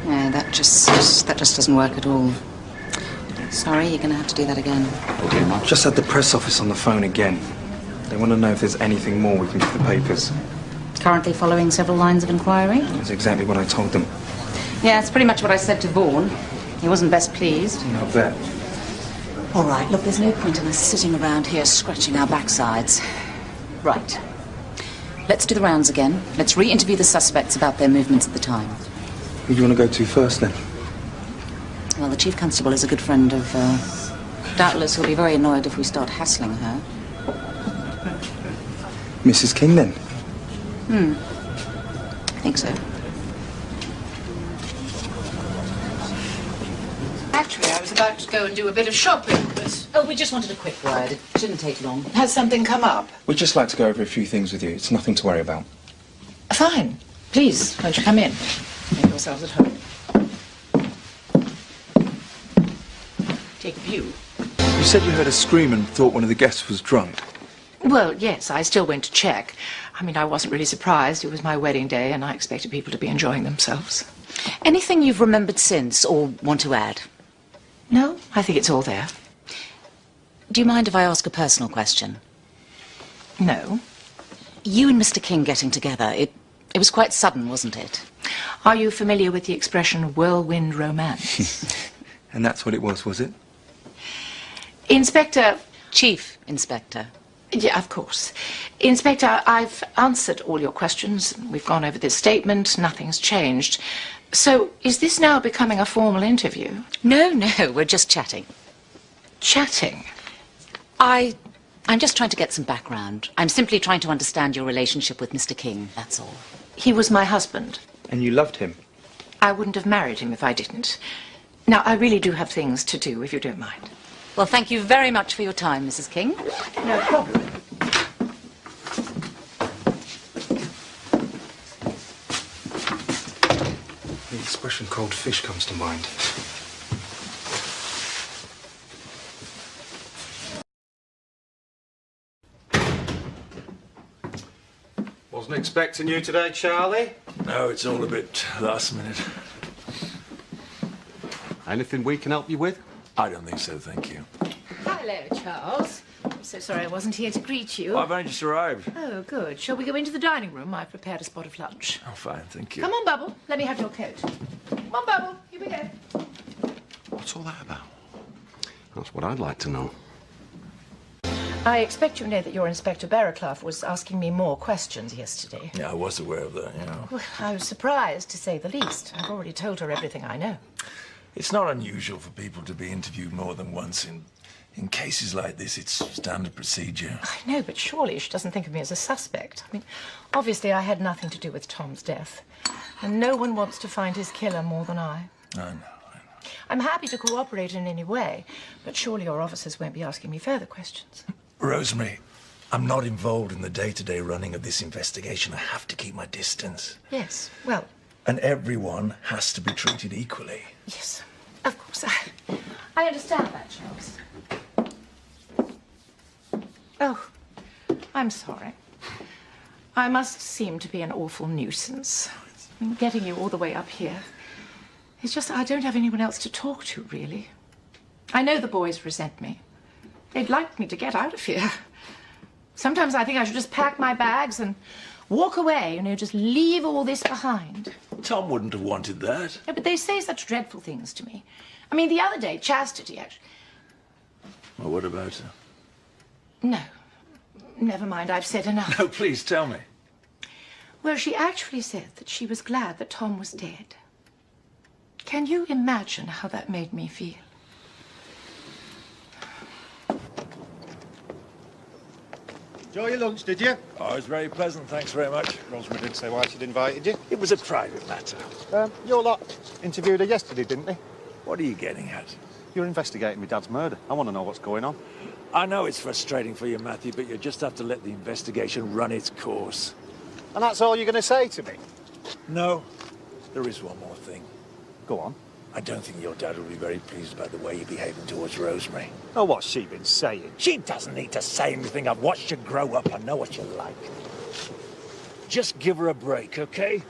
Yeah, that just doesn't work at all. Sorry, you're going to have to do that again. I've just had the press office on the phone again. They want to know if there's anything more we can give the papers. Currently following several lines of inquiry? That's exactly what I told them. Yeah, it's pretty much what I said to Vaughan. He wasn't best pleased. I bet. All right, look, there's no point in us sitting around here scratching our backsides. Right. Let's do the rounds again. Let's re-interview the suspects about their movements at the time. Who do you want to go to first, then? Well, the Chief Constable is a good friend of... Doubtless he'll be very annoyed if we start hassling her. Mrs. King, then? I think so. Actually, I was about to go and do a bit of shopping, but... Oh, we just wanted a quick word. It shouldn't take long. Has something come up? We'd just like to go over a few things with you. It's nothing to worry about. Fine. Please, won't you come in? Make yourselves at home. Take a view. You said you heard a scream and thought one of the guests was drunk. Well, yes, I still went to check. I mean, I wasn't really surprised. It was my wedding day, and I expected people to be enjoying themselves. Anything you've remembered since or want to add? No, I think it's all there. Do you mind if I ask a personal question? No. You and Mr. King getting together, it was quite sudden, wasn't it? Are you familiar with the expression whirlwind romance? And that's what it was it? Inspector... Chief Inspector. Yeah, of course. Inspector, I've answered all your questions. We've gone over this statement. Nothing's changed. So, is this now becoming a formal interview? No, we're just chatting. Chatting? I'm just trying to get some background. I'm simply trying to understand your relationship with Mr. King, that's all. He was my husband. And you loved him? I wouldn't have married him if I didn't. Now, I really do have things to do, if you don't mind. Well, thank you very much for your time, Mrs. King. No problem. The expression cold fish comes to mind. Wasn't expecting you today, Charlie. No, it's all a bit last minute. Anything we can help you with? I don't think so, thank you. Hello, Charles. I'm so sorry I wasn't here to greet you. I've only just arrived. Oh, good. Shall we go into the dining room? I've prepared a spot of lunch. Oh, fine, thank you. Come on, Bubble. Let me have your coat. Come on, Bubble. Here we go. What's all that about? That's what I'd like to know. I expect you know that your Inspector Barraclough was asking me more questions yesterday. Yeah, I was aware of that, yeah. Well, I was surprised, to say the least. I've already told her everything I know. It's not unusual for people to be interviewed more than once. In cases like this, it's standard procedure. I know, but surely she doesn't think of me as a suspect. I mean, obviously I had nothing to do with Tom's death. And no one wants to find his killer more than I. I know. I'm happy to cooperate in any way, but surely your officers won't be asking me further questions. Rosemary, I'm not involved in the day-to-day running of this investigation. I have to keep my distance. Yes, well... And everyone has to be treated equally. Yes, of course. I understand that, Charles. Oh, I'm sorry. I must seem to be an awful nuisance. I mean, getting you all the way up here. It's just I don't have anyone else to talk to, really. I know the boys resent me. They'd like me to get out of here. Sometimes I think I should just pack my bags and walk away, just leave all this behind. Tom wouldn't have wanted that. Yeah, but they say such dreadful things to me. I mean, the other day, Chastity actually... Well, what about her? No. Never mind, I've said enough. No, please, tell me. Well, she actually said that she was glad that Tom was dead. Can you imagine how that made me feel? Enjoy your lunch, did you? Oh, it was very pleasant, thanks very much. Rosemary didn't say why she'd invited you. It was a private matter. Your lot interviewed her yesterday, didn't they? What are you getting at? You're investigating my dad's murder. I want to know what's going on. I know it's frustrating for you, Matthew, but you just have to let the investigation run its course. And that's all you're going to say to me? No, there is one more thing. Go on. I don't think your dad will be very pleased about the way you're behaving towards Rosemary. Oh, what's she been saying? She doesn't need to say anything. I've watched her grow up. I know what you're like. Just give her a break, okay?